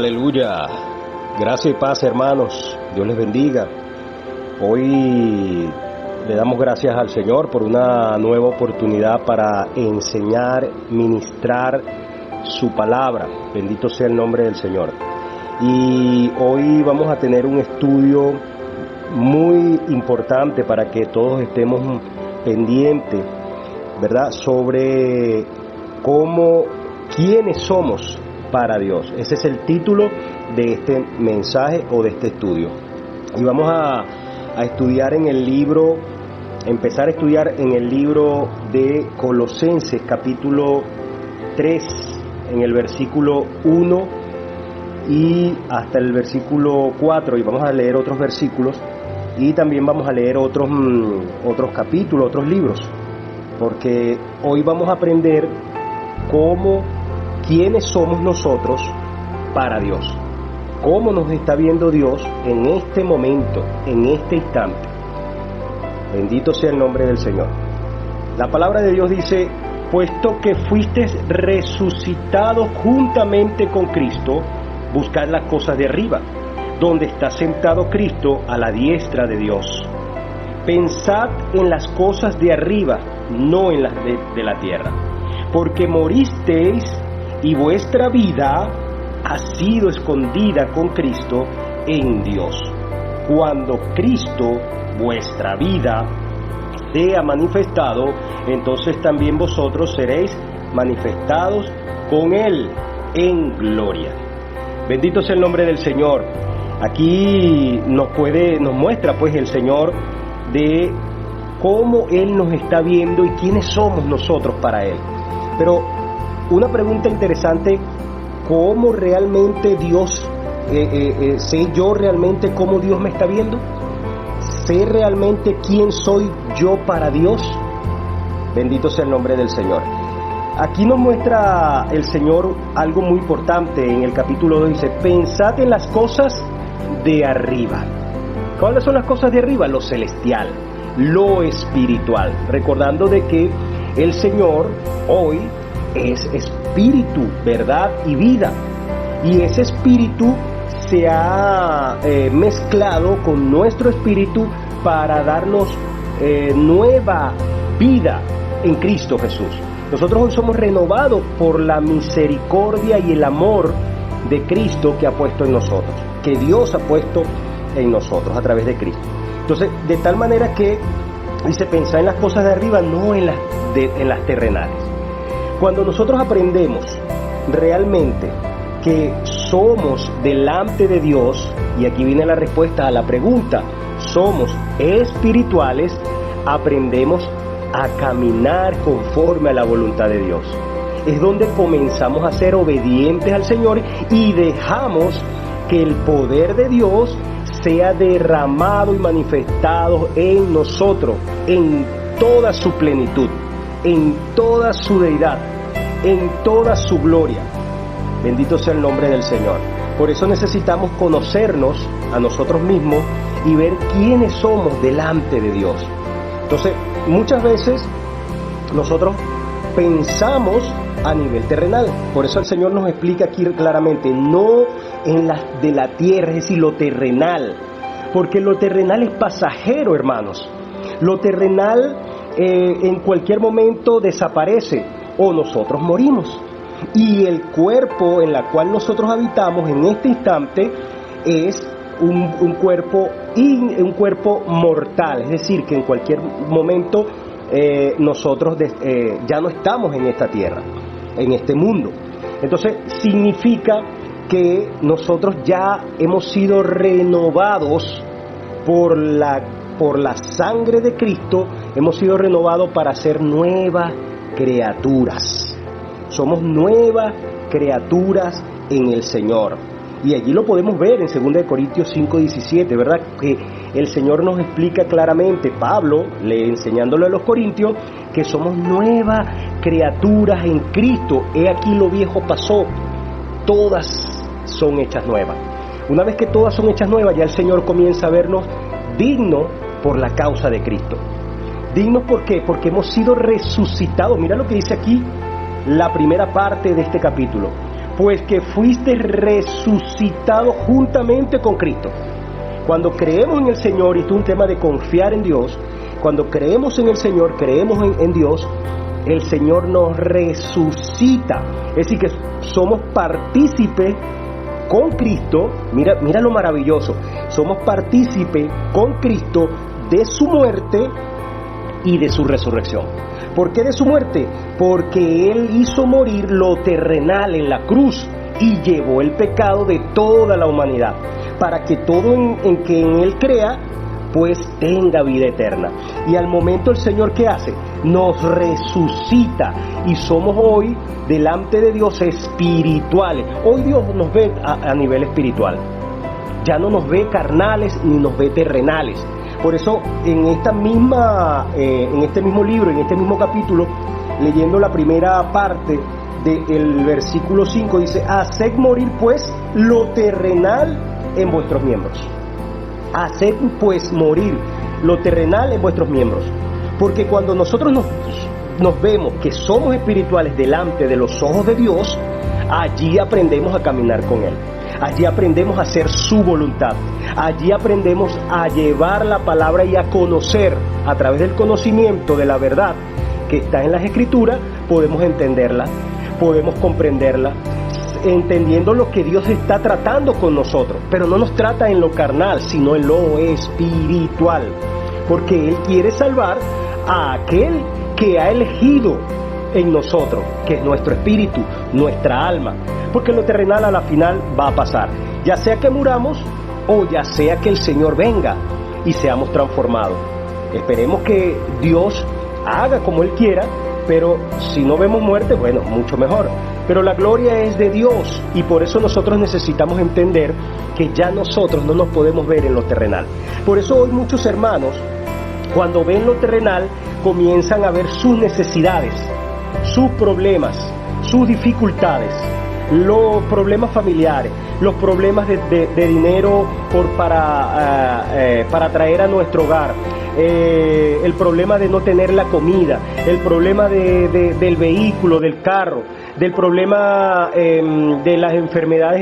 Aleluya. Gracia y paz, hermanos. Dios les bendiga. Hoy le damos gracias al Señor por una nueva oportunidad para enseñar, ministrar su palabra. Bendito sea el nombre del Señor. Y hoy vamos a tener un estudio muy importante para que todos estemos pendientes, ¿verdad? Sobre quiénes somos para Dios. Ese es el título de este mensaje o de este estudio. Y vamos a estudiar empezar a estudiar en el libro de Colosenses, capítulo 3, en el versículo 1 y hasta el versículo 4, y vamos a leer otros versículos, y también vamos a leer otros capítulos, otros libros, porque hoy vamos a aprender quiénes somos nosotros para Dios, cómo nos está viendo Dios en este momento, en este instante. Bendito sea el nombre del Señor. La palabra de Dios dice: puesto que fuisteis resucitados juntamente con Cristo, buscad las cosas de arriba, donde está sentado Cristo a la diestra de Dios. Pensad en las cosas de arriba, no en las de la tierra, porque moristeis y vuestra vida ha sido escondida con Cristo en Dios. Cuando Cristo, vuestra vida, sea manifestado, entonces también vosotros seréis manifestados con Él en gloria. Bendito sea el nombre del Señor. Aquí nos muestra pues el Señor de cómo Él nos está viendo y quiénes somos nosotros para Él. Pero una pregunta interesante: ¿cómo realmente Dios, sé yo realmente cómo Dios me está viendo? ¿Sé realmente quién soy yo para Dios? Bendito sea el nombre del Señor. Aquí nos muestra el Señor algo muy importante. En el capítulo 2 dice: pensad en las cosas de arriba. ¿Cuáles son las cosas de arriba? Lo celestial, lo espiritual. Recordando de que el Señor hoy es espíritu, verdad y vida. Y ese espíritu se ha mezclado con nuestro espíritu para darnos nueva vida en Cristo Jesús. Nosotros hoy somos renovados por la misericordia y el amor de Cristo que ha puesto en nosotros, que Dios ha puesto en nosotros a través de Cristo. Entonces, de tal manera que dice: pensar en las cosas de arriba, no en las terrenales. Cuando nosotros aprendemos realmente que somos delante de Dios, y aquí viene la respuesta a la pregunta, somos espirituales, aprendemos a caminar conforme a la voluntad de Dios. Es donde comenzamos a ser obedientes al Señor y dejamos que el poder de Dios sea derramado y manifestado en nosotros, en toda su plenitud, en toda su deidad, en toda su gloria. Bendito sea el nombre del Señor. Por eso necesitamos conocernos a nosotros mismos y ver quiénes somos delante de Dios. Entonces, muchas veces nosotros pensamos a nivel terrenal. Por eso el Señor nos explica aquí claramente: no en las de la tierra, es decir, lo terrenal. Porque lo terrenal es pasajero, hermanos. Lo terrenal en cualquier momento desaparece o nosotros morimos. Y el cuerpo en el cual nosotros habitamos en este instante es un cuerpo mortal, es decir, que en cualquier momento nosotros ya no estamos en esta tierra, en este mundo. Entonces significa que nosotros ya hemos sido renovados por la sangre de Cristo, hemos sido renovados para ser nuevas criaturas. Somos nuevas criaturas en el Señor. Y allí lo podemos ver en 2 Corintios 5:17, ¿verdad? Que el Señor nos explica claramente, Pablo, enseñándole a los corintios, que somos nuevas criaturas en Cristo. He aquí lo viejo pasó, todas son hechas nuevas. Una vez que todas son hechas nuevas, ya el Señor comienza a vernos dignos por la causa de Cristo. Dignos, ¿por qué? Porque hemos sido resucitados. Mira lo que dice aquí la primera parte de este capítulo. pues que fuiste resucitado juntamente con Cristo. Cuando creemos en el Señor, y esto es un tema de confiar en Dios, cuando creemos en el Señor, creemos en Dios, el Señor nos resucita. Es decir, que somos partícipes con Cristo. Mira lo maravilloso. Somos partícipes con Cristo de su muerte y de su resurrección. ¿Por qué de su muerte? Porque Él hizo morir lo terrenal en la cruz y llevó el pecado de toda la humanidad, para que todo en que en Él crea, pues tenga vida eterna. Y al momento el Señor, ¿qué hace? Nos resucita, y somos hoy delante de Dios espirituales. Hoy Dios nos ve a nivel espiritual, ya no nos ve carnales ni nos ve terrenales. Por eso en este mismo libro, en este mismo capítulo, leyendo la primera parte del versículo 5, dice: haced morir pues lo terrenal en vuestros miembros. Haced pues morir lo terrenal en vuestros miembros. Porque cuando nosotros nos vemos que somos espirituales delante de los ojos de Dios, allí aprendemos a caminar con Él. Allí aprendemos a hacer su voluntad. Allí aprendemos a llevar la palabra y a conocer. A través del conocimiento de la verdad que está en las Escrituras, podemos entenderla, podemos comprenderla, entendiendo lo que Dios está tratando con nosotros. Pero no nos trata en lo carnal, sino en lo espiritual. Porque Él quiere salvar a aquel que ha elegido en nosotros, que es nuestro espíritu, nuestra alma. Porque lo terrenal a la final va a pasar, ya sea que muramos o ya sea que el Señor venga y seamos transformados. Esperemos que Dios haga como Él quiera, pero si no vemos muerte, bueno, mucho mejor. Pero la gloria es de Dios, y por eso nosotros necesitamos entender que ya nosotros no nos podemos ver en lo terrenal. Por eso hoy muchos hermanos, cuando ven lo terrenal, comienzan a ver sus necesidades, sus problemas, sus dificultades, los problemas familiares, los problemas de dinero para traer a nuestro hogar, el problema de no tener la comida, el problema del vehículo, del carro, del problema de las enfermedades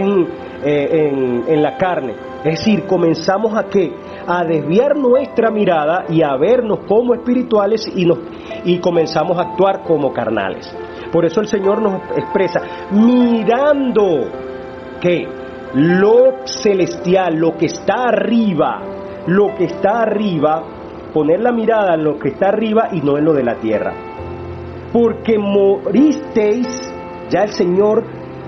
en la carne. Es decir, comenzamos a desviar nuestra mirada y a vernos como espirituales, y comenzamos a actuar como carnales. Por eso el Señor nos expresa, mirando que lo celestial, lo que está arriba, poner la mirada en lo que está arriba y no en lo de la tierra. Porque moristeis, ya el Señor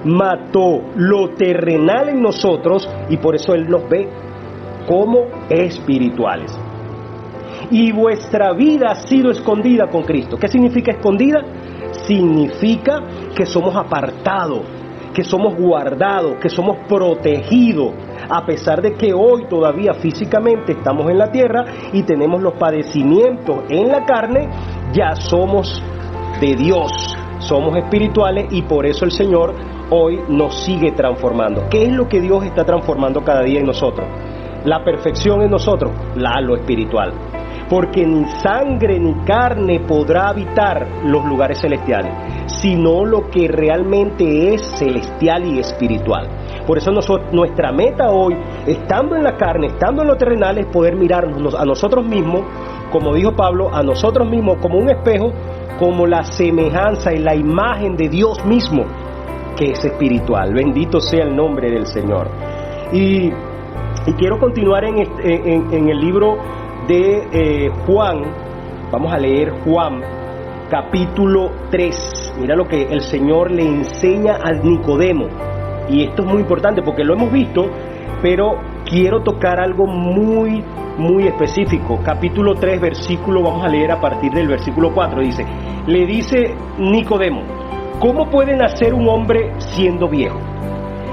mató lo terrenal en nosotros, y por eso Él nos ve como espirituales. Y vuestra vida ha sido escondida con Cristo. ¿Qué significa escondida? Significa que somos apartados, que somos guardados, que somos protegidos, a pesar de que hoy todavía físicamente estamos en la tierra y tenemos los padecimientos en la carne. Ya somos de Dios, somos espirituales, y por eso el Señor hoy nos sigue transformando. ¿Qué es lo que Dios está transformando cada día en nosotros? La perfección en nosotros, lo espiritual. Porque ni sangre ni carne podrá habitar los lugares celestiales, sino lo que realmente es celestial y espiritual. Por eso nuestra meta hoy, estando en la carne, estando en lo terrenal, es poder mirarnos a nosotros mismos, como dijo Pablo, a nosotros mismos como un espejo, como la semejanza y la imagen de Dios mismo, que es espiritual. Bendito sea el nombre del Señor. Y quiero continuar en el libro de Juan. Vamos a leer Juan capítulo 3. Mira lo que el Señor le enseña a Nicodemo, y esto es muy importante porque lo hemos visto, pero quiero tocar algo muy específico. Capítulo 3, versículo, vamos a leer a partir del versículo 4. Le dice Nicodemo: ¿cómo puede nacer un hombre siendo viejo?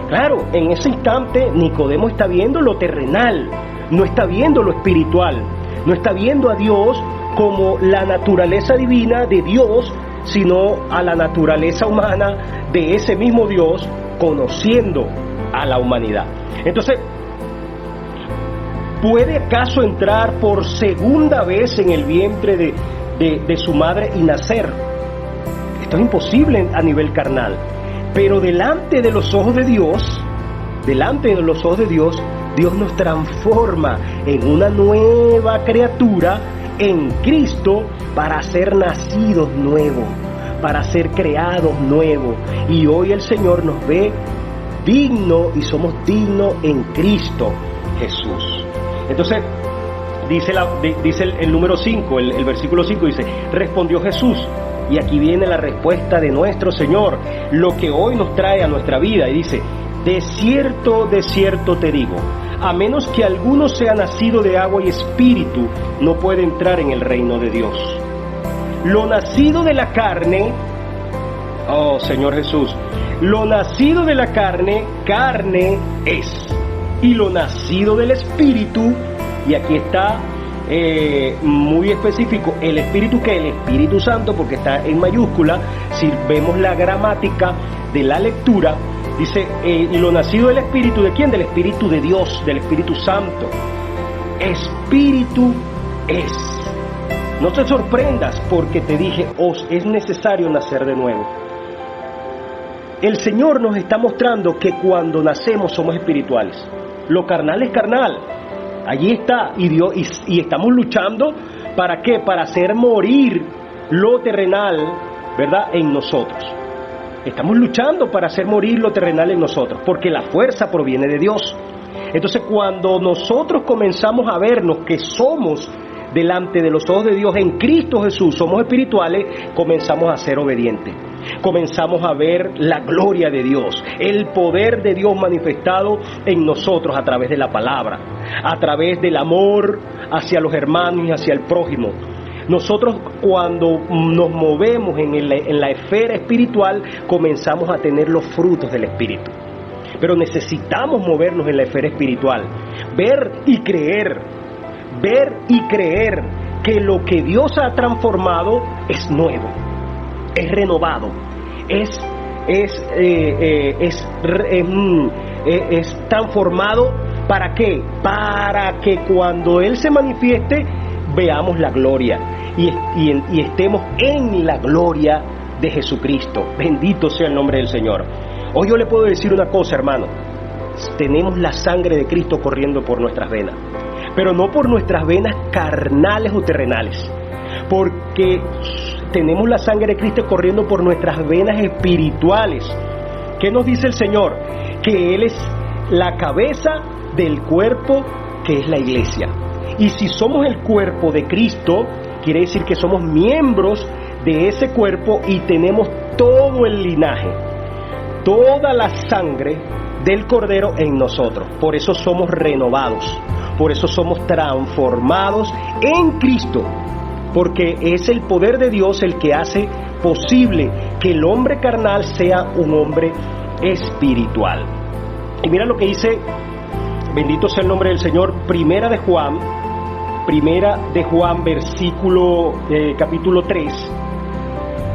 Claro, en ese instante Nicodemo está viendo lo terrenal, no está viendo lo espiritual, no está viendo a Dios como la naturaleza divina de Dios, sino a la naturaleza humana de ese mismo Dios, conociendo a la humanidad. Entonces, ¿puede acaso entrar por segunda vez en el vientre de su madre y nacer? Esto es imposible a nivel carnal. Pero delante de los ojos de Dios, Dios nos transforma en una nueva criatura en Cristo para ser nacidos nuevos, para ser creados nuevos. Y hoy el Señor nos ve dignos y somos dignos en Cristo Jesús. Entonces, dice el número 5, el versículo 5 dice, respondió Jesús, y aquí viene la respuesta de nuestro Señor, lo que hoy nos trae a nuestra vida, y dice, de cierto te digo, a menos que alguno sea nacido de agua y espíritu, no puede entrar en el reino de Dios. Lo nacido de la carne, oh Señor Jesús, lo nacido de la carne es, y lo nacido del espíritu, y aquí está muy específico, el espíritu, que el Espíritu Santo, porque está en mayúscula. Si vemos la gramática de la lectura, dice, y lo nacido del espíritu, ¿de quién? Del Espíritu de Dios, del Espíritu Santo. Espíritu es. No te sorprendas porque te dije, os es necesario nacer de nuevo. El Señor nos está mostrando que cuando nacemos somos espirituales. Lo carnal es carnal. Allí está, y estamos luchando, ¿para qué? Para hacer morir lo terrenal, ¿verdad?, en nosotros. Estamos luchando para hacer morir lo terrenal en nosotros, porque la fuerza proviene de Dios. Entonces, cuando nosotros comenzamos a vernos que somos delante de los ojos de Dios en Cristo Jesús, somos espirituales, comenzamos a ser obedientes. Comenzamos a ver la gloria de Dios, el poder de Dios manifestado en nosotros a través de la palabra, a través del amor hacia los hermanos y hacia el prójimo. Nosotros, cuando nos movemos en la esfera espiritual, comenzamos a tener los frutos del Espíritu. Pero necesitamos movernos en la esfera espiritual, ver y creer que lo que Dios ha transformado es nuevo, es renovado, es transformado. ¿Para qué? Para que cuando Él se manifieste veamos la gloria y estemos en la gloria de Jesucristo. Bendito sea el nombre del Señor. Hoy yo le puedo decir una cosa, hermano. Tenemos la sangre de Cristo corriendo por nuestras venas, pero no por nuestras venas carnales o terrenales, porque tenemos la sangre de Cristo corriendo por nuestras venas espirituales. ¿Qué nos dice el Señor? Que Él es la cabeza del cuerpo, que es la iglesia. Y si somos el cuerpo de Cristo, quiere decir que somos miembros de ese cuerpo y tenemos todo el linaje, toda la sangre del Cordero en nosotros. Por eso somos renovados, por eso somos transformados en Cristo, porque es el poder de Dios el que hace posible que el hombre carnal sea un hombre espiritual. Y mira lo que dice, bendito sea el nombre del Señor, Primera de Juan, versículo, capítulo 3.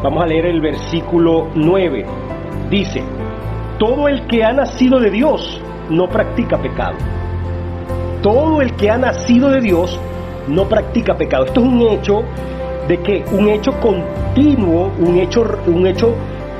Vamos a leer el versículo 9. Dice, todo el que ha nacido de Dios no practica pecado. Todo el que ha nacido de Dios no practica pecado. Esto es un hecho de que un hecho continuo, un hecho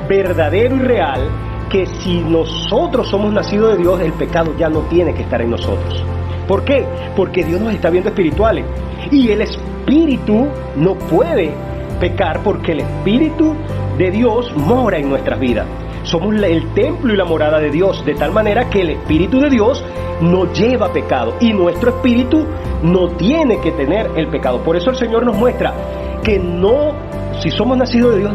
verdadero y real, que si nosotros somos nacidos de Dios, el pecado ya no tiene que estar en nosotros. ¿Por qué? Porque Dios nos está viendo espirituales y el Espíritu no puede pecar, porque el Espíritu de Dios mora en nuestras vidas. Somos el templo y la morada de Dios, de tal manera que el Espíritu de Dios no lleva pecado y nuestro espíritu no tiene que tener el pecado. Por eso el Señor nos muestra que no, si somos nacidos de Dios,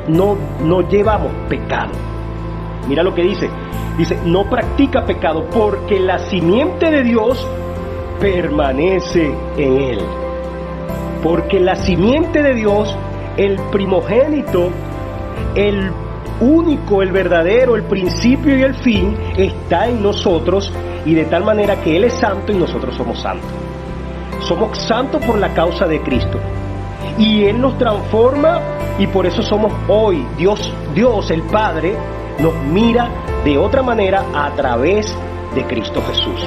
no llevamos pecado. Mira lo que dice, no practica pecado porque la simiente de Dios permanece en él. Porque la simiente de Dios, el primogénito, el único, el verdadero, el principio y el fin, está en nosotros, y de tal manera que Él es santo y nosotros somos santos. Somos santos por la causa de Cristo, y Él nos transforma, y por eso somos hoy, Dios el Padre nos mira de otra manera a través de Cristo Jesús,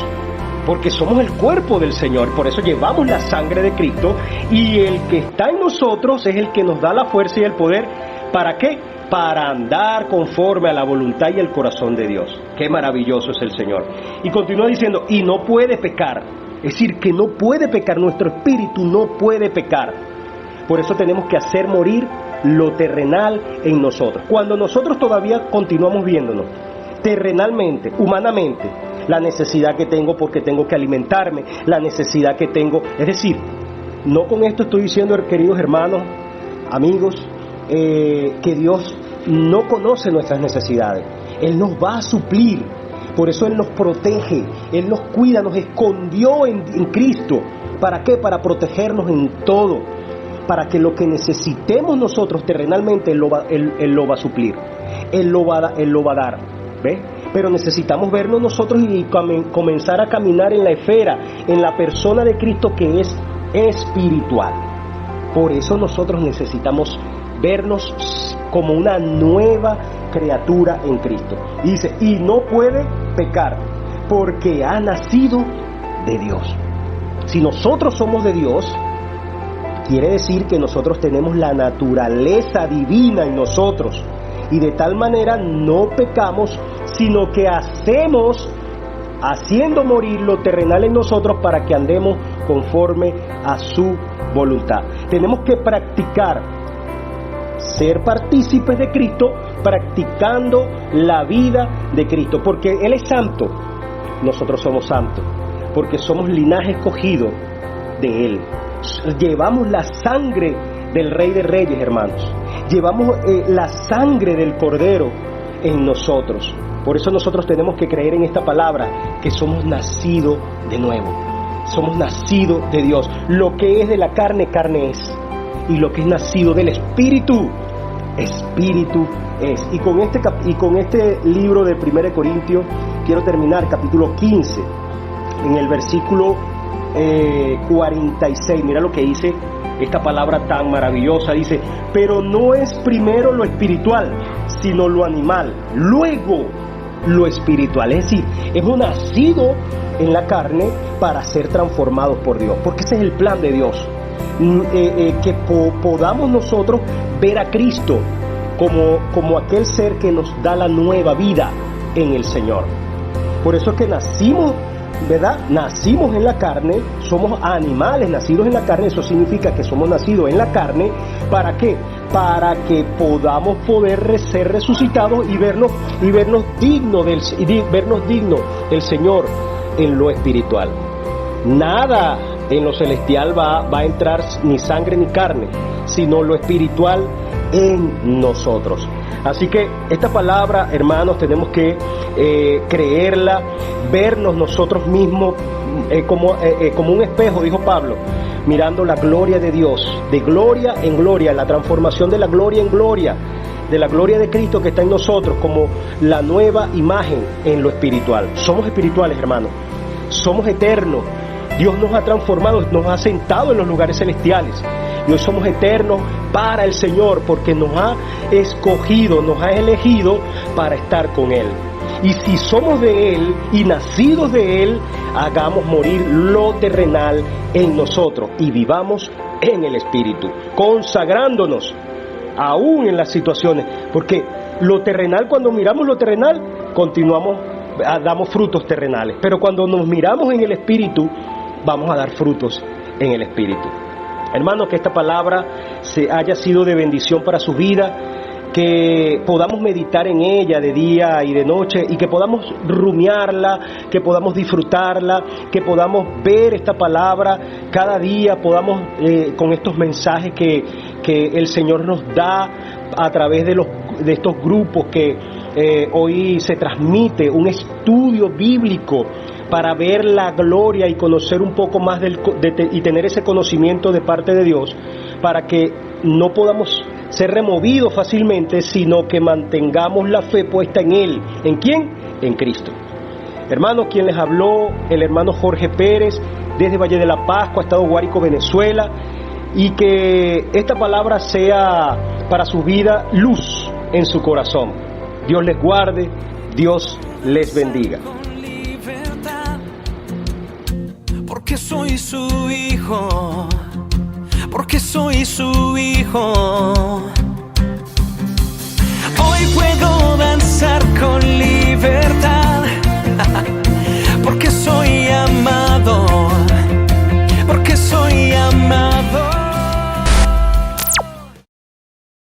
porque somos el cuerpo del Señor. Por eso llevamos la sangre de Cristo, y el que está en nosotros es el que nos da la fuerza y el poder. ¿Para qué? para andar conforme a la voluntad y el corazón de Dios. Qué maravilloso es el Señor. Y continúa diciendo, y no puede pecar. Es decir, que no puede pecar, nuestro espíritu no puede pecar. Por eso tenemos que hacer morir lo terrenal en nosotros. Cuando nosotros todavía continuamos viéndonos terrenalmente, humanamente, la necesidad que tengo porque tengo que alimentarme, la necesidad que tengo, es decir, no con esto estoy diciendo, queridos hermanos, amigos, que Dios no conoce nuestras necesidades. Él nos va a suplir. Por eso Él nos protege, Él nos cuida, nos escondió en Cristo. ¿Para qué? Para protegernos en todo. Para que lo que necesitemos nosotros terrenalmente, Él lo va a suplir. Él lo va a dar. ¿Ves? Pero necesitamos vernos nosotros y comenzar a caminar en la esfera, en la persona de Cristo que es espiritual. Por eso nosotros necesitamos vernos como una nueva criatura en Cristo. Y dice, y no puede pecar porque ha nacido de Dios. Si nosotros somos de Dios, quiere decir que nosotros tenemos la naturaleza divina en nosotros. Y de tal manera no pecamos, sino que haciendo morir lo terrenal en nosotros para que andemos conforme a su voluntad. Tenemos que practicar, ser partícipes de Cristo, practicando la vida de Cristo, porque Él es santo, nosotros somos santos, porque somos linaje escogido de Él. Llevamos la sangre del Rey de Reyes, hermanos. Llevamos la sangre del Cordero en nosotros. Por eso nosotros tenemos que creer en esta palabra, que somos nacidos de nuevo. Somos nacidos de Dios. Lo que es de la carne, carne es. Y lo que es nacido del Espíritu, Espíritu es. Y con este libro de 1 Corintios, quiero terminar, capítulo 15, en el versículo 46. Mira lo que dice esta palabra tan maravillosa. Dice, pero no es primero lo espiritual, sino lo animal, luego lo espiritual. Es decir, hemos nacido en la carne para ser transformados por Dios, porque ese es el plan de Dios. Que podamos nosotros ver a Cristo como aquel ser que nos da la nueva vida en el Señor. Por eso es que nacimos, ¿verdad? Nacimos en la carne, somos animales nacidos en la carne. Eso significa que somos nacidos en la carne. ¿Para qué? Para que podamos ser resucitados y vernos dignos del Señor en lo espiritual. Nada en lo celestial va a entrar ni sangre ni carne, sino lo espiritual en nosotros. Así que esta palabra, hermanos, tenemos que creerla, vernos nosotros mismos como un espejo, dijo Pablo, mirando la gloria de Dios, de gloria en gloria, la transformación de la gloria en gloria, de la gloria de Cristo que está en nosotros, como la nueva imagen en lo espiritual. Somos espirituales, hermanos, somos eternos. Dios nos ha transformado, nos ha sentado en los lugares celestiales. Y hoy somos eternos para el Señor, porque nos ha escogido, nos ha elegido para estar con Él. Y si somos de Él y nacidos de Él, hagamos morir lo terrenal en nosotros y vivamos en el Espíritu, consagrándonos aún en las situaciones. Porque lo terrenal, cuando miramos lo terrenal, damos frutos terrenales. Pero cuando nos miramos en el Espíritu, vamos a dar frutos en el Espíritu. Hermanos, que esta palabra haya sido de bendición para su vida, que podamos meditar en ella de día y de noche, y que podamos rumiarla, que podamos disfrutarla, que podamos ver esta palabra cada día, podamos con estos mensajes que el Señor nos da a través de estos grupos que hoy se transmite, un estudio bíblico para ver la gloria y conocer un poco más y tener ese conocimiento de parte de Dios, para que no podamos ser removidos fácilmente, sino que mantengamos la fe puesta en Él. ¿En quién? En Cristo. Hermanos, quien les habló, el hermano Jorge Pérez, desde Valle de la Pascua, Estado Guárico, Venezuela, y que esta palabra sea para su vida luz en su corazón. Dios les guarde, Dios les bendiga. Porque soy su hijo, porque soy su hijo.